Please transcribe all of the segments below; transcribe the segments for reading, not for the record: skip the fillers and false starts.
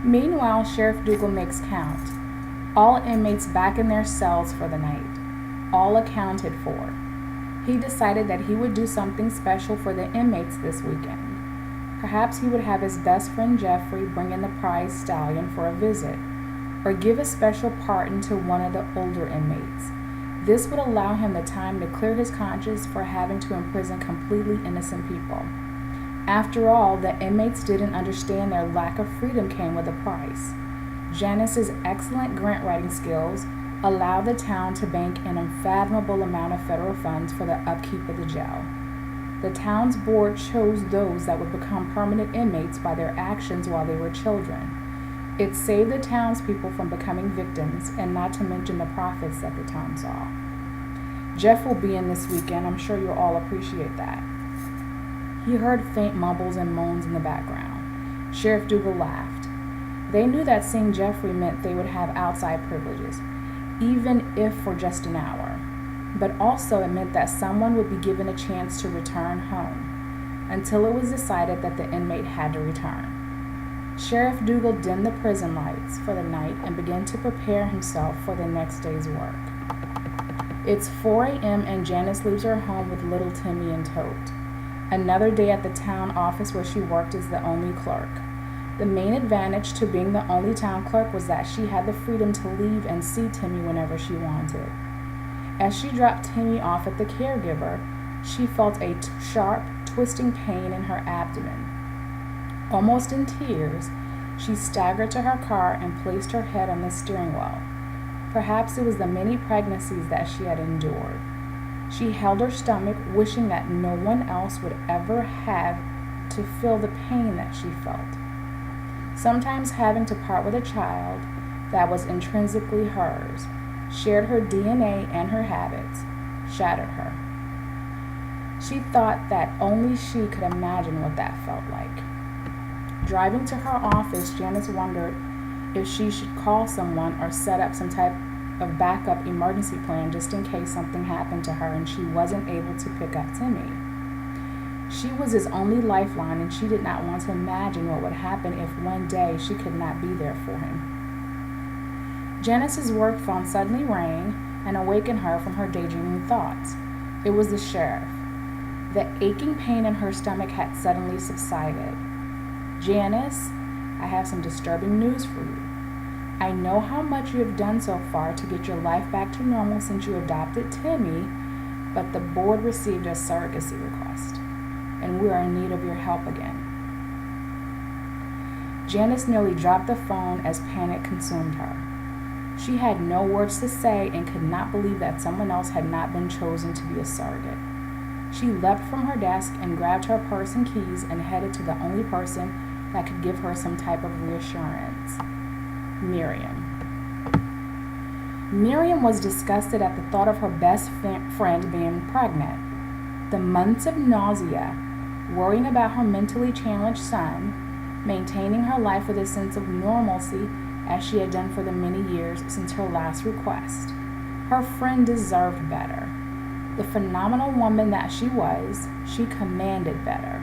Meanwhile, Sheriff Dougal makes count. All inmates back in their cells for the night. All accounted for. He decided that he would do something special for the inmates this weekend. Perhaps he would have his best friend Jeffrey bring in the prize stallion for a visit, or give a special pardon to one of the older inmates. This would allow him the time to clear his conscience for having to imprison completely innocent people. After all, the inmates didn't understand their lack of freedom came with a price. Janice's excellent grant writing skills allowed the town to bank an unfathomable amount of federal funds for the upkeep of the jail. The town's board chose those that would become permanent inmates by their actions while they were children. It saved the townspeople from becoming victims, and not to mention the profits that the town saw. Jeff will be in this weekend. I'm sure you'll all appreciate that. He heard faint mumbles and moans in the background. Sheriff Dougal laughed. They knew that seeing Jeffrey meant they would have outside privileges, even if for just an hour. But also it meant that someone would be given a chance to return home, until it was decided that the inmate had to return. Sheriff Dougal dimmed the prison lights for the night and began to prepare himself for the next day's work. It's 4 a.m. and Janice leaves her home with little Timmy in tote. Another day at the town office where she worked as the only clerk. The main advantage to being the only town clerk was that she had the freedom to leave and see Timmy whenever she wanted. As she dropped Timmy off at the caregiver, she felt a sharp, twisting pain in her abdomen. Almost in tears, she staggered to her car and placed her head on the steering wheel. Perhaps it was the many pregnancies that she had endured. She held her stomach, wishing that no one else would ever have to feel the pain that she felt. Sometimes having to part with a child that was intrinsically hers, shared her DNA and her habits, shattered her. She thought that only she could imagine what that felt like. Driving to her office, Janice wondered if she should call someone or set up some type of backup emergency plan just in case something happened to her and she wasn't able to pick up Timmy. She was his only lifeline, and she did not want to imagine what would happen if one day she could not be there for him. Janice's work phone suddenly rang and awakened her from her daydreaming thoughts. It was the sheriff. The aching pain in her stomach had suddenly subsided. Janice, I have some disturbing news for you. I know how much you have done so far to get your life back to normal since you adopted Timmy, but the board received a surrogacy request, and we are in need of your help again. Janice nearly dropped the phone as panic consumed her. She had no words to say and could not believe that someone else had not been chosen to be a surrogate. She leapt from her desk and grabbed her purse and keys and headed to the only person that could give her some type of reassurance. Miriam. Miriam was disgusted at the thought of her best friend being pregnant. The months of nausea, worrying about her mentally challenged son, maintaining her life with a sense of normalcy as she had done for the many years since her last request. Her friend deserved better. The phenomenal woman that she was, she commanded better.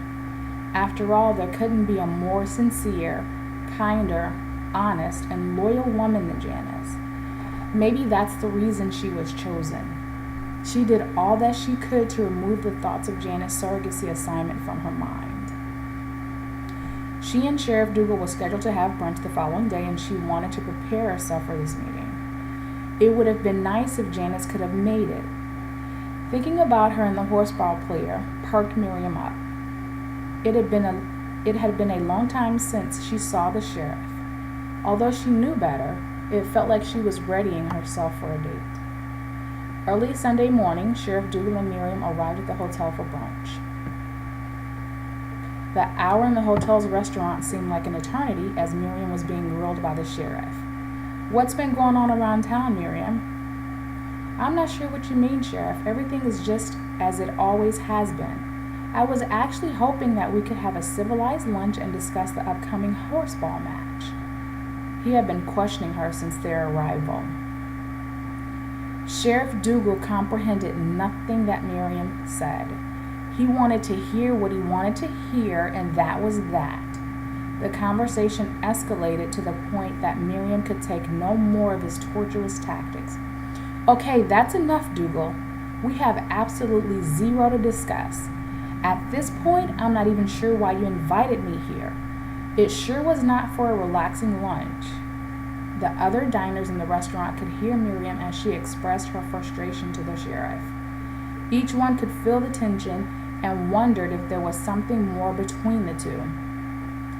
After all, there couldn't be a more sincere, kinder, honest, and loyal woman than Janice. Maybe that's the reason she was chosen. She did all that she could to remove the thoughts of Janice's surrogacy assignment from her mind. She and Sheriff Dougal were scheduled to have brunch the following day, and she wanted to prepare herself for this meeting. It would have been nice if Janice could have made it. Thinking about her in the horseball player perked Miriam up. It had been a long time since she saw the sheriff. Although she knew better, it felt like she was readying herself for a date. Early Sunday morning, Sheriff Dougal and Miriam arrived at the hotel for brunch. The hour in the hotel's restaurant seemed like an eternity as Miriam was being grilled by the sheriff. "What's been going on around town, Miriam?" "I'm not sure what you mean, Sheriff. Everything is just as it always has been. I was actually hoping that we could have a civilized lunch and discuss the upcoming horseball match." He had been questioning her since their arrival. Sheriff Dougal comprehended nothing that Miriam said. He wanted to hear what he wanted to hear, and that was that. The conversation escalated to the point that Miriam could take no more of his torturous tactics. Okay, that's enough, Dougal. We have absolutely zero to discuss. At this point, I'm not even sure why you invited me here. It sure was not for a relaxing lunch. The other diners in the restaurant could hear Miriam as she expressed her frustration to the sheriff. Each one could feel the tension and wondered if there was something more between the two.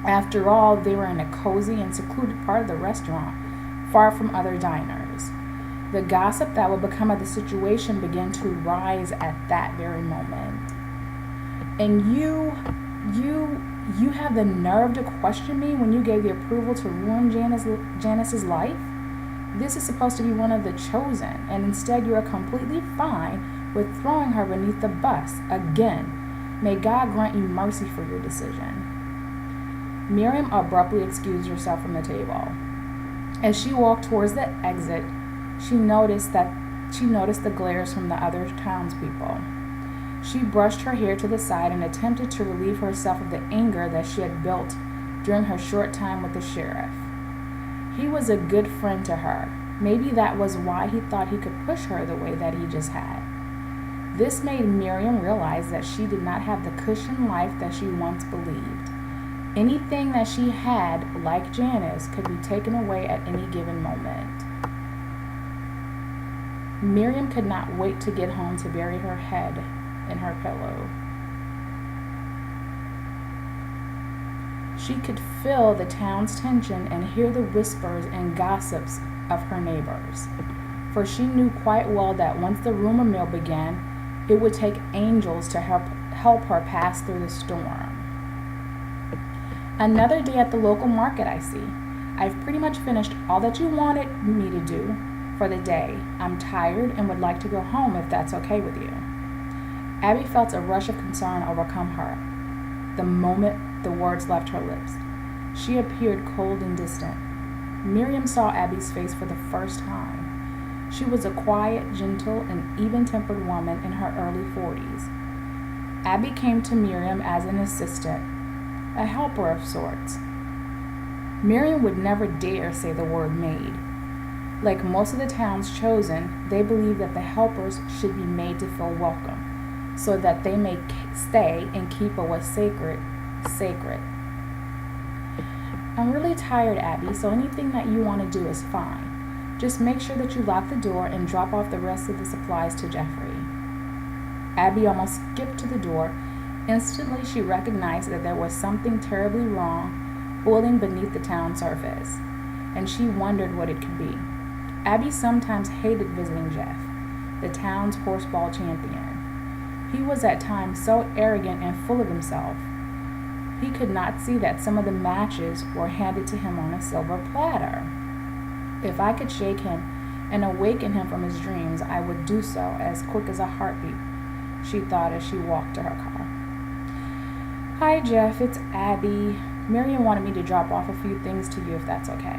After all, they were in a cozy and secluded part of the restaurant, far from other diners. The gossip that would become of the situation began to rise at that very moment. And you have the nerve to question me when you gave the approval to ruin Janice's life? This is supposed to be one of the chosen, and instead you are completely fine with throwing her beneath the bus again. May God grant you mercy for your decision. Miriam abruptly excused herself from the table. As she walked towards the exit, she noticed the glares from the other townspeople. She brushed her hair to the side and attempted to relieve herself of the anger that she had built during her short time with the sheriff. He was a good friend to her. Maybe that was why he thought he could push her the way that he just had. This made Miriam realize that she did not have the cushioned life that she once believed. Anything that she had, like Janice, could be taken away at any given moment. Miriam could not wait to get home to bury her head in her pillow. She could feel the town's tension and hear the whispers and gossips of her neighbors, for she knew quite well that once the rumor mill began, it would take angels to help her pass through the storm. Another day at the local market, I see. I've pretty much finished all that you wanted me to do for the day. I'm tired and would like to go home if that's okay with you. Abby felt a rush of concern overcome her the moment the words left her lips. She appeared cold and distant. Miriam saw Abby's face for the first time. She was a quiet, gentle, and even-tempered woman in her early 40s. Abby came to Miriam as an assistant, a helper of sorts. Miriam would never dare say the word maid. Like most of the town's chosen, they believe that the helpers should be made to feel welcome, so that they may stay and keep what's sacred, sacred. I'm really tired, Abby, so anything that you want to do is fine. Just make sure that you lock the door and drop off the rest of the supplies to Jeffrey. Abby almost skipped to the door. Instantly, she recognized that there was something terribly wrong boiling beneath the town surface, and she wondered what it could be. Abby sometimes hated visiting Jeff, the town's horseball champion. He was at times so arrogant and full of himself. He could not see that some of the matches were handed to him on a silver platter. If I could shake him and awaken him from his dreams, I would do so as quick as a heartbeat, she thought as she walked to her car. Hi, Jeff, it's Abby. Miriam wanted me to drop off a few things to you if that's okay.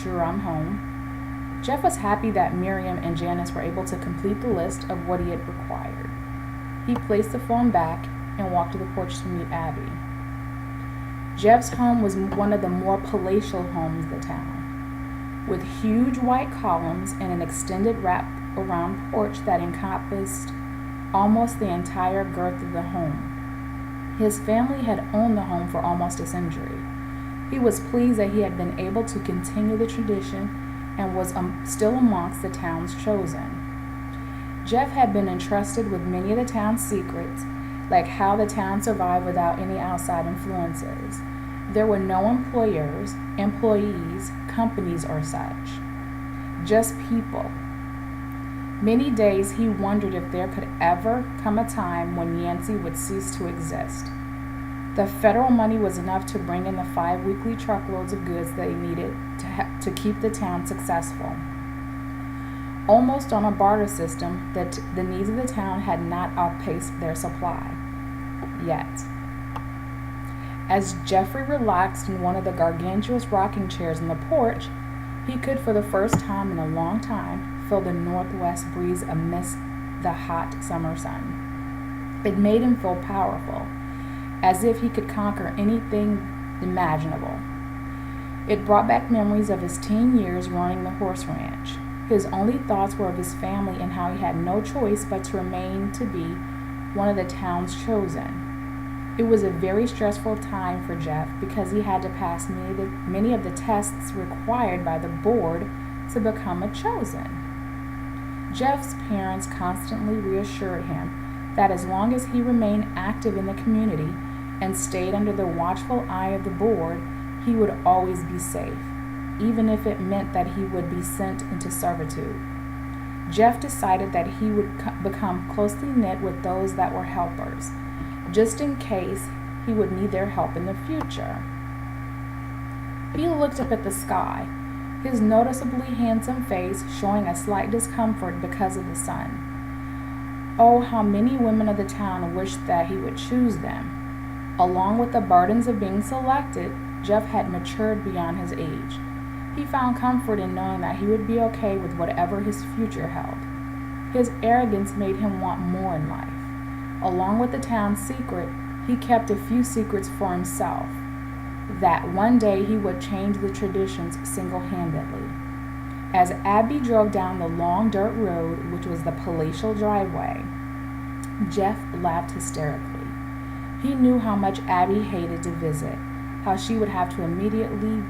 Sure, I'm home. Jeff was happy that Miriam and Janice were able to complete the list of what he had required. He placed the phone back and walked to the porch to meet Abby. Jeff's home was one of the more palatial homes in the town, with huge white columns and an extended wrap-around porch that encompassed almost the entire girth of the home. His family had owned the home for almost a century. He was pleased that he had been able to continue the tradition and was still amongst the town's chosen. Jeff had been entrusted with many of the town's secrets, like how the town survived without any outside influences. There were no employers, employees, companies, or such. Just people. Many days he wondered if there could ever come a time when NiAngy would cease to exist. The federal money was enough to bring in the 5 weekly truckloads of goods they needed to keep the town successful. Almost on a barter system, that the needs of the town had not outpaced their supply. Yet. As Jeffrey relaxed in one of the gargantuous rocking chairs in the porch, he could, for the first time in a long time, feel the northwest breeze amidst the hot summer sun. It made him feel powerful, as if he could conquer anything imaginable. It brought back memories of his teen years running the horse ranch. His only thoughts were of his family and how he had no choice but to remain to be one of the town's chosen. It was a very stressful time for Jeff because he had to pass many of the tests required by the board to become a chosen. Jeff's parents constantly reassured him that as long as he remained active in the community and stayed under the watchful eye of the board, he would always be safe, even if it meant that he would be sent into servitude. Jeff decided that he would become closely knit with those that were helpers, just in case he would need their help in the future. He looked up at the sky, his noticeably handsome face showing a slight discomfort because of the sun. Oh, how many women of the town wished that he would choose them. Along with the burdens of being selected, Jeff had matured beyond his age. He found comfort in knowing that he would be okay with whatever his future held. His arrogance made him want more in life. Along with the town's secret, he kept a few secrets for himself, that one day he would change the traditions single-handedly. As Abby drove down the long dirt road, which was the palatial driveway, Jeff laughed hysterically. He knew how much Abby hated to visit, how she would have to immediately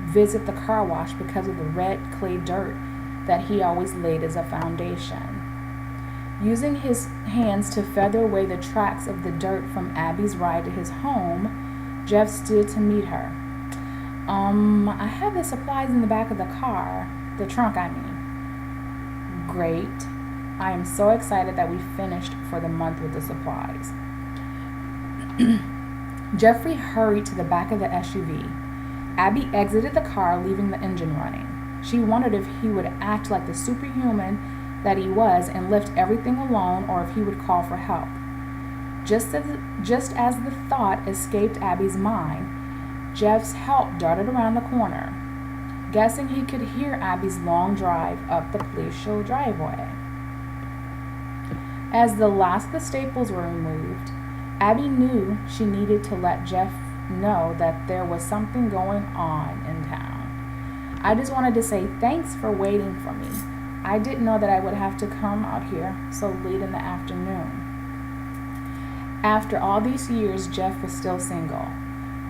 visit the car wash because of the red clay dirt that he always laid as a foundation. Using his hands to feather away the tracks of the dirt from Abby's ride to his home, Jeff stood to meet her. I have the supplies in the back of the car. The trunk, I mean. Great. I am so excited that we finished for the month with the supplies. Jeffrey hurried to the back of the SUV. Abby exited the car, leaving the engine running. She wondered if he would act like the superhuman that he was and lift everything alone, or if he would call for help. Just as the thought escaped Abby's mind, Jeff's help darted around the corner. Guessing he could hear Abby's long drive up the palatial driveway. As the last of the staples were removed, Abby knew she needed to let Jeff know that there was something going on in town. I just wanted to say thanks for waiting for me. I didn't know that I would have to come out here so late in the afternoon. After all these years, Jeff was still single.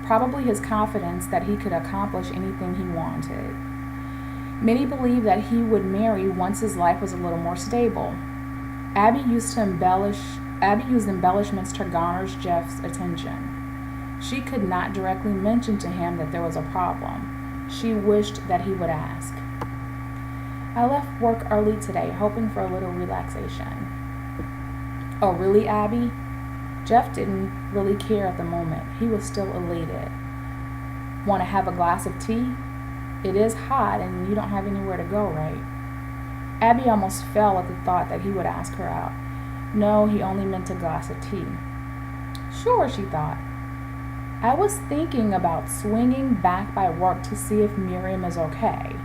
Probably his confidence that he could accomplish anything he wanted. Many believed that he would marry once his life was a little more stable. Abby used embellishments to garner Jeff's attention. She could not directly mention to him that there was a problem. She wished that he would ask. I left work early today, hoping for a little relaxation. Oh, really, Abby? Jeff didn't really care at the moment. He was still elated. Want to have a glass of tea? It is hot and you don't have anywhere to go, right? Abby almost fell at the thought that he would ask her out. No, he only meant a glass of tea. Sure, she thought. I was thinking about swinging back by work to see if Miriam is okay.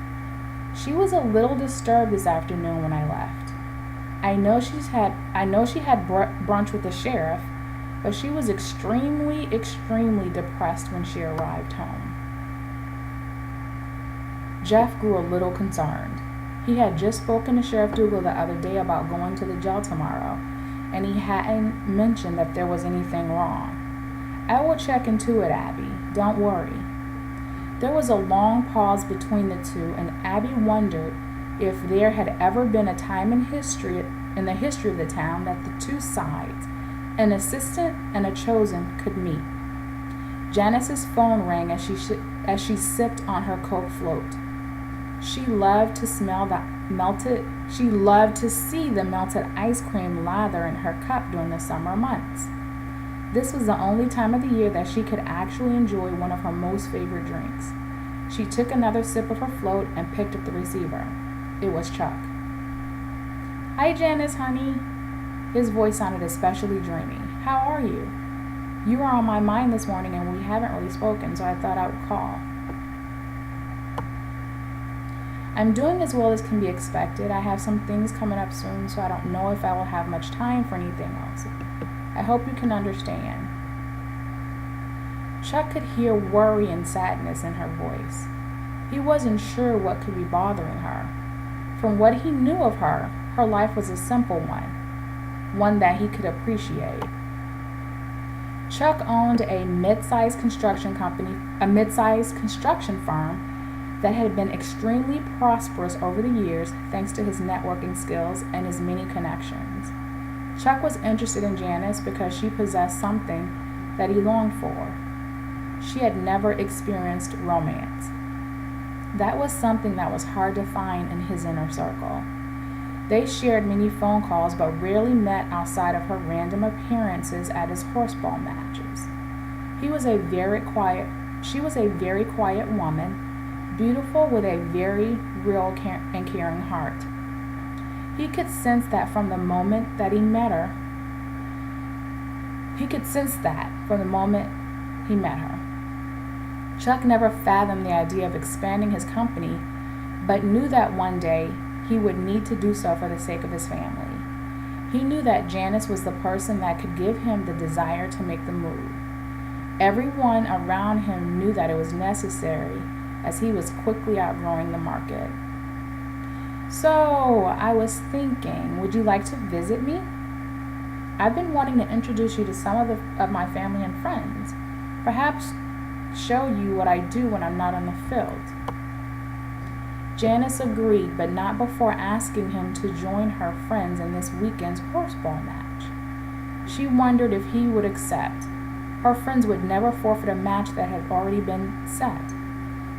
She was a little disturbed this afternoon when I left. I know she had brunch with the sheriff, but she was extremely depressed when she arrived home. Jeff grew a little concerned. He had just spoken to Sheriff Dougal the other day about going to the jail tomorrow, and he hadn't mentioned that there was anything wrong. I will check into it, Abby. Don't worry. There was a long pause between the two, and Abby wondered if there had ever been a time in the history of the town that the two sides, an assistant and a chosen, could meet. Janice's phone rang as she sipped on her Coke float. She loved to see the melted ice cream lather in her cup during the summer months. This was the only time of the year that she could actually enjoy one of her most favorite drinks. She took another sip of her float and picked up the receiver. It was Chuck. Hi, Janice, honey. His voice sounded especially dreamy. How are you? You were on my mind this morning and we haven't really spoken, so I thought I would call. I'm doing as well as can be expected. I have some things coming up soon, so I don't know if I will have much time for anything else. I hope you can understand. Chuck could hear worry and sadness in her voice. He wasn't sure what could be bothering her. From what he knew of her, her life was a simple one that he could appreciate. Chuck owned a mid-sized construction firm that had been extremely prosperous over the years thanks to his networking skills and his many connections. Chuck was interested in Janice because she possessed something that he longed for. She had never experienced romance. That was something that was hard to find in his inner circle. They shared many phone calls but rarely met outside of her random appearances at his horseball matches. She was a very quiet woman, beautiful with a very real and caring heart. He could sense that from the moment that he met her. Chuck never fathomed the idea of expanding his company, but knew that one day he would need to do so for the sake of his family. He knew that Janice was the person that could give him the desire to make the move. Everyone around him knew that it was necessary, as he was quickly outgrowing the market. So, I was thinking, would you like to visit me? I've been wanting to introduce you to some of my family and friends. Perhaps show you what I do when I'm not on the field. Janice agreed, but not before asking him to join her friends in this weekend's horseball match. She wondered if he would accept. Her friends would never forfeit a match that had already been set.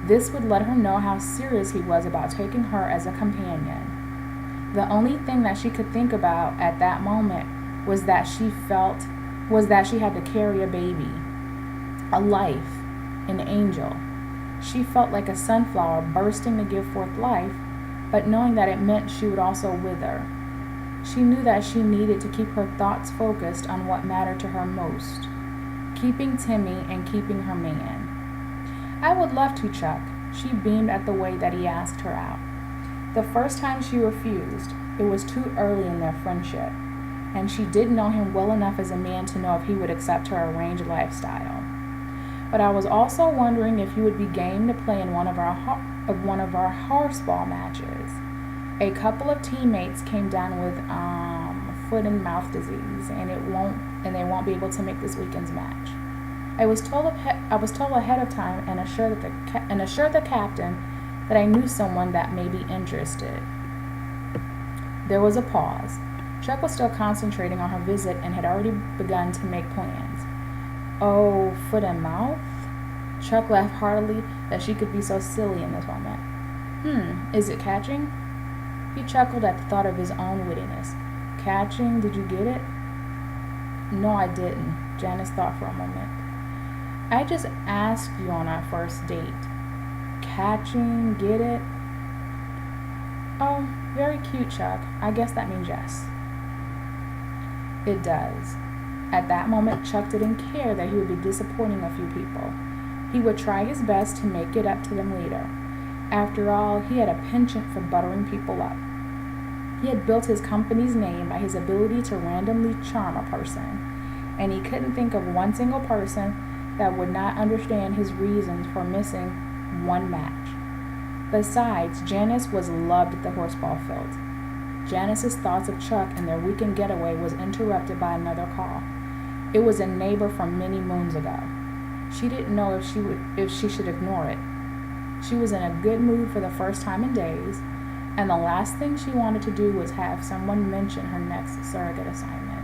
This would let her know how serious he was about taking her as a companion. The only thing that she could think about at that moment was that she had to carry a baby, a life, an angel. She felt like a sunflower bursting to give forth life, but knowing that it meant she would also wither. She knew that she needed to keep her thoughts focused on what mattered to her most, keeping Timmy and keeping her man. I would love to, Chuck. She beamed at the way that he asked her out. The first time she refused, it was too early in their friendship, and she didn't know him well enough as a man to know if he would accept her arranged lifestyle. But I was also wondering if you would be game to play in one of our horseball matches. A couple of teammates came down with foot and mouth disease, and they won't be able to make this weekend's match. I was told ahead of time and assured the captain that I knew someone that may be interested. There was a pause. Chuck was still concentrating on her visit and had already begun to make plans. Oh, foot and mouth? Chuck laughed heartily that she could be so silly in this moment. Is it catching? He chuckled at the thought of his own wittiness. Catching? Did you get it? No, I didn't. Janice thought for a moment. I just asked you on our first date. Catching? Get it? Oh, very cute, Chuck. I guess that means yes. It does. At that moment, Chuck didn't care that he would be disappointing a few people. He would try his best to make it up to them later. After all, he had a penchant for buttering people up. He had built his company's name by his ability to randomly charm a person, and he couldn't think of one single person that would not understand his reasons for missing one match. Besides, Janice was loved at the horseball field. Janice's thoughts of Chuck and their weekend getaway was interrupted by another call. It was a neighbor from many moons ago. She didn't know if she should ignore it. She was in a good mood for the first time in days, and the last thing she wanted to do was have someone mention her next surrogate assignment.